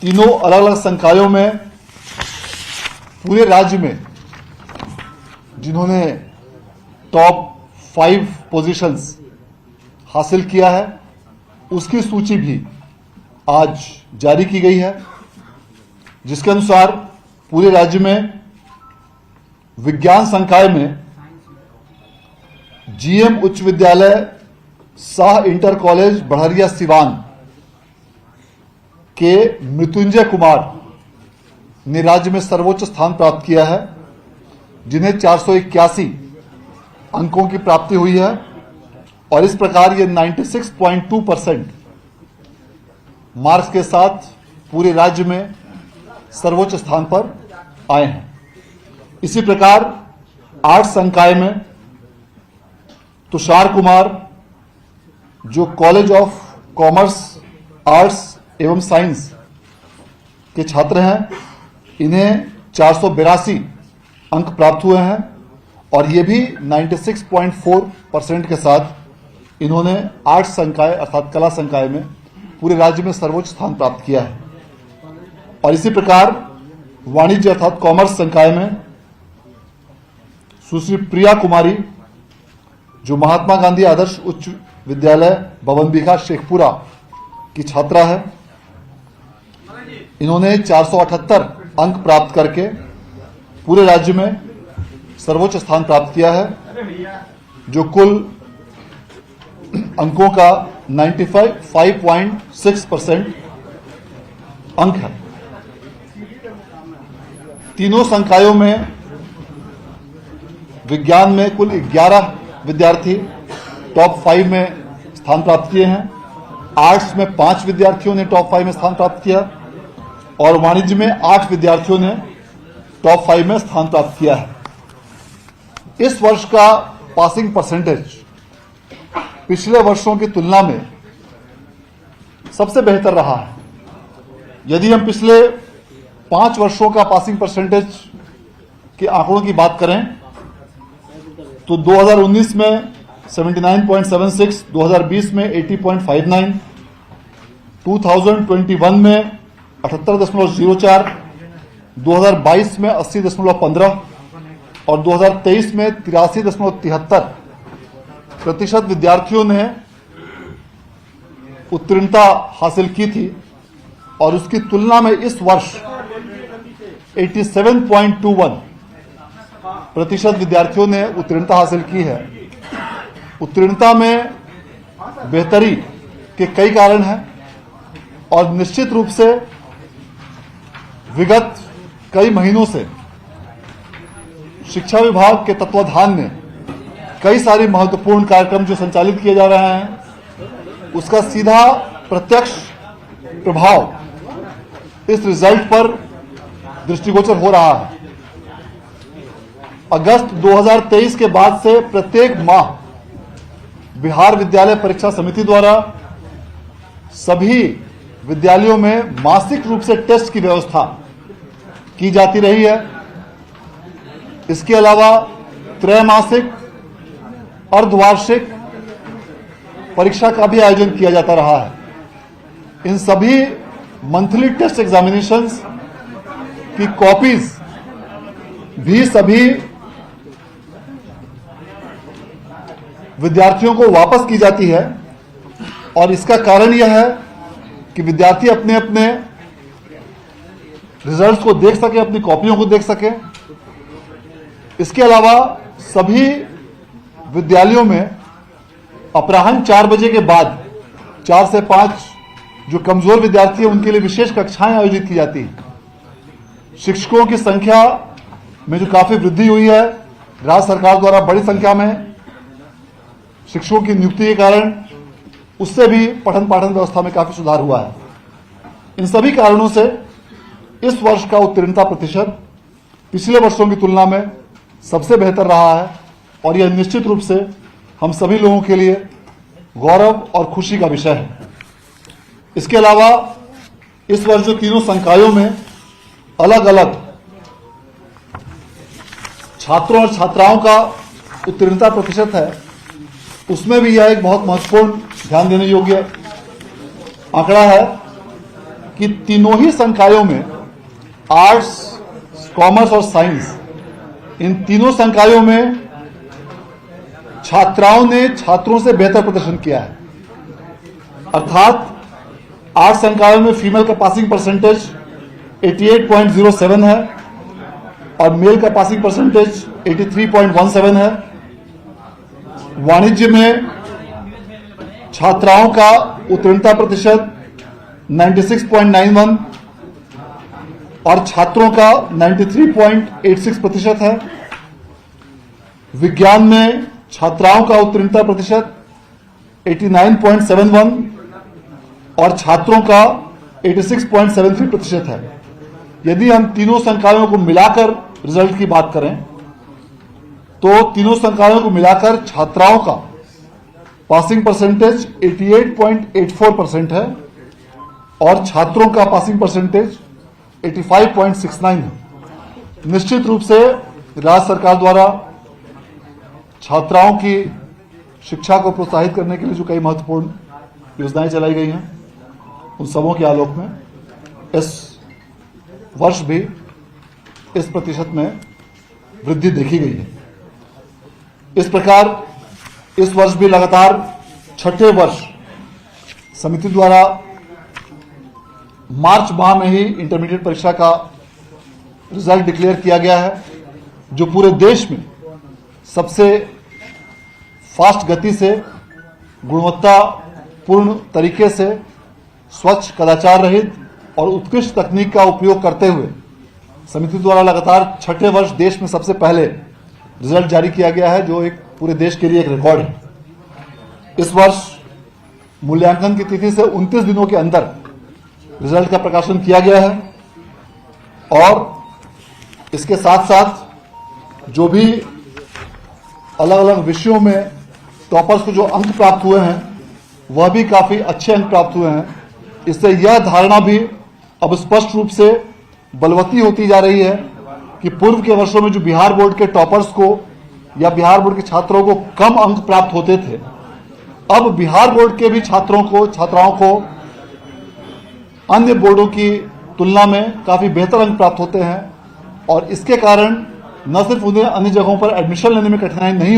तीनों अलग अलग संकायों में पूरे राज्य में जिन्होंने टॉप 5 पोजीशंस हासिल किया है उसकी सूची भी आज जारी की गई है, जिसके अनुसार पूरे राज्य में विज्ञान संकाय में जीएम उच्च विद्यालय शाह इंटर कॉलेज बढ़रिया सिवान के मृत्युंजय कुमार ने राज्य में सर्वोच्च स्थान प्राप्त किया है, जिन्हें 481 अंकों की प्राप्ति हुई है और इस प्रकार ये 96.2% मार्क्स के साथ पूरे राज्य में सर्वोच्च स्थान पर आए हैं। इसी प्रकार आर्ट्स संकाय में तुषार कुमार जो कॉलेज ऑफ कॉमर्स आर्ट्स एवं साइंस के छात्र हैं, इन्हें 482 अंक प्राप्त हुए हैं और ये भी 96.4% के साथ इन्होंने आर्ट्स संकाय अर्थात कला संकाय में पूरे राज्य में सर्वोच्च स्थान प्राप्त किया है। और इसी प्रकार वाणिज्य अर्थात कॉमर्स संकाय में सुश्री प्रिया कुमारी जो महात्मा गांधी आदर्श उच्च विद्यालय भवनबिघा शेखपुरा की छात्रा है, इन्होंने 478 अंक प्राप्त करके पूरे राज्य में सर्वोच्च स्थान प्राप्त किया है, जो कुल अंकों का 95.6% अंक है। तीनों संकायों में विज्ञान में कुल 11 विद्यार्थी टॉप 5 में स्थान प्राप्त किए हैं, आर्ट्स में 5 विद्यार्थियों ने टॉप 5 में स्थान प्राप्त किया और वाणिज्य में 8 विद्यार्थियों ने टॉप 5 में स्थान प्राप्त किया है। इस वर्ष का पासिंग परसेंटेज पिछले वर्षों की तुलना में सबसे बेहतर रहा है। यदि हम पिछले 5 वर्षों का पासिंग परसेंटेज के आंकड़ों की बात करें तो 2019 में 79.76, 2020 में 80.59, 2021 में 78.04, 2022 में 80.15 और 2023 में 83.73% विद्यार्थियों ने उत्तीर्णता हासिल की थी और उसकी तुलना में इस वर्ष 87.21% विद्यार्थियों ने उत्तीर्णता हासिल की है। उत्तीर्णता में बेहतरी के कई कारण हैं और निश्चित रूप से विगत कई महीनों से शिक्षा विभाग के तत्वाधान में कई सारे महत्वपूर्ण कार्यक्रम जो संचालित किए जा रहे हैं, उसका सीधा प्रत्यक्ष प्रभाव इस रिजल्ट पर दृष्टिगोचर हो रहा है। अगस्त 2023 के बाद से प्रत्येक माह बिहार विद्यालय परीक्षा समिति द्वारा सभी विद्यालयों में मासिक रूप से टेस्ट की व्यवस्था की जाती रही है। इसके अलावा त्रैमासिक अर्धवार्षिक परीक्षा का भी आयोजन किया जाता रहा है। इन सभी मंथली टेस्ट एग्जामिनेशंस की कॉपीज भी सभी विद्यार्थियों को वापस की जाती है और इसका कारण यह है कि विद्यार्थी अपने अपने रिजल्ट्स को देख सके, अपनी कॉपियों को देख सके। इसके अलावा सभी विद्यालयों में अपराह्न 4 बजे के बाद 4 से 5 जो कमजोर विद्यार्थी हैं उनके लिए विशेष कक्षाएं आयोजित की जाती हैं। शिक्षकों की संख्या में जो काफी वृद्धि हुई है, राज्य सरकार द्वारा बड़ी संख्या में शिक्षकों की नियुक्ति के कारण उससे भी पठन पाठन व्यवस्था में काफी सुधार हुआ है। इन सभी कारणों से इस वर्ष का उत्तीर्णता प्रतिशत पिछले वर्षों की तुलना में सबसे बेहतर रहा है और यह निश्चित रूप से हम सभी लोगों के लिए गौरव और खुशी का विषय है। इसके अलावा इस वर्ष जो तीनों संकायों में अलग अलग छात्रों और छात्राओं का उत्तीर्णता प्रतिशत है, उसमें भी यह एक बहुत महत्वपूर्ण ध्यान देने योग्य आंकड़ा है कि तीनों ही संकायों में आर्ट्स, कॉमर्स और साइंस, इन तीनों संकायों में छात्राओं ने छात्रों से बेहतर प्रदर्शन किया है। अर्थात 8 संकायों में फीमेल का पासिंग परसेंटेज 88.07 है और मेल का पासिंग परसेंटेज 83.17 है। वाणिज्य में छात्राओं का उत्तीर्णता प्रतिशत 96.91 और छात्रों का 93.86% है। विज्ञान में छात्राओं का उत्तीर्णता प्रतिशत 89.71 और छात्रों का 86.73% है। यदि हम तीनों संकायों को मिलाकर रिजल्ट की बात करें तो तीनों संकायों को मिलाकर छात्राओं का पासिंग परसेंटेज 88.84% है और छात्रों का पासिंग परसेंटेज 85.69 है। निश्चित रूप से राज्य सरकार द्वारा छात्राओं की शिक्षा को प्रोत्साहित करने के लिए जो कई महत्वपूर्ण योजनाएं चलाई गई हैं, उन सबों के आलोक में इस वर्ष भी इस प्रतिशत में वृद्धि देखी गई है। इस प्रकार इस वर्ष भी लगातार छठे वर्ष समिति द्वारा मार्च माह में ही इंटरमीडिएट परीक्षा का रिजल्ट डिक्लेयर किया गया है, जो पूरे देश में सबसे फास्ट गति से, गुणवत्तापूर्ण तरीके से, स्वच्छ, कदाचार रहित और उत्कृष्ट तकनीक का उपयोग करते हुए समिति द्वारा लगातार छठे वर्ष देश में सबसे पहले रिजल्ट जारी किया गया है, जो एक पूरे देश के लिए एक रिकॉर्ड है। इस वर्ष मूल्यांकन की तिथि से 29 दिनों के अंदर रिजल्ट का प्रकाशन किया गया है और इसके साथ साथ जो भी अलग अलग विषयों में टॉपर्स को जो अंक प्राप्त हुए हैं वह भी काफी अच्छे अंक प्राप्त हुए हैं। इससे यह धारणा भी अब स्पष्ट रूप से बलवती होती जा रही है कि पूर्व के वर्षों में जो बिहार बोर्ड के टॉपर्स को या बिहार बोर्ड के छात्रों को कम अंक प्राप्त होते थे, अब बिहार बोर्ड के भी छात्राओं को अन्य बोर्डों की तुलना में काफी बेहतर अंक प्राप्त होते हैं और इसके कारण न सिर्फ उन्हें अन्य जगहों पर एडमिशन लेने में कठिनाई नहीं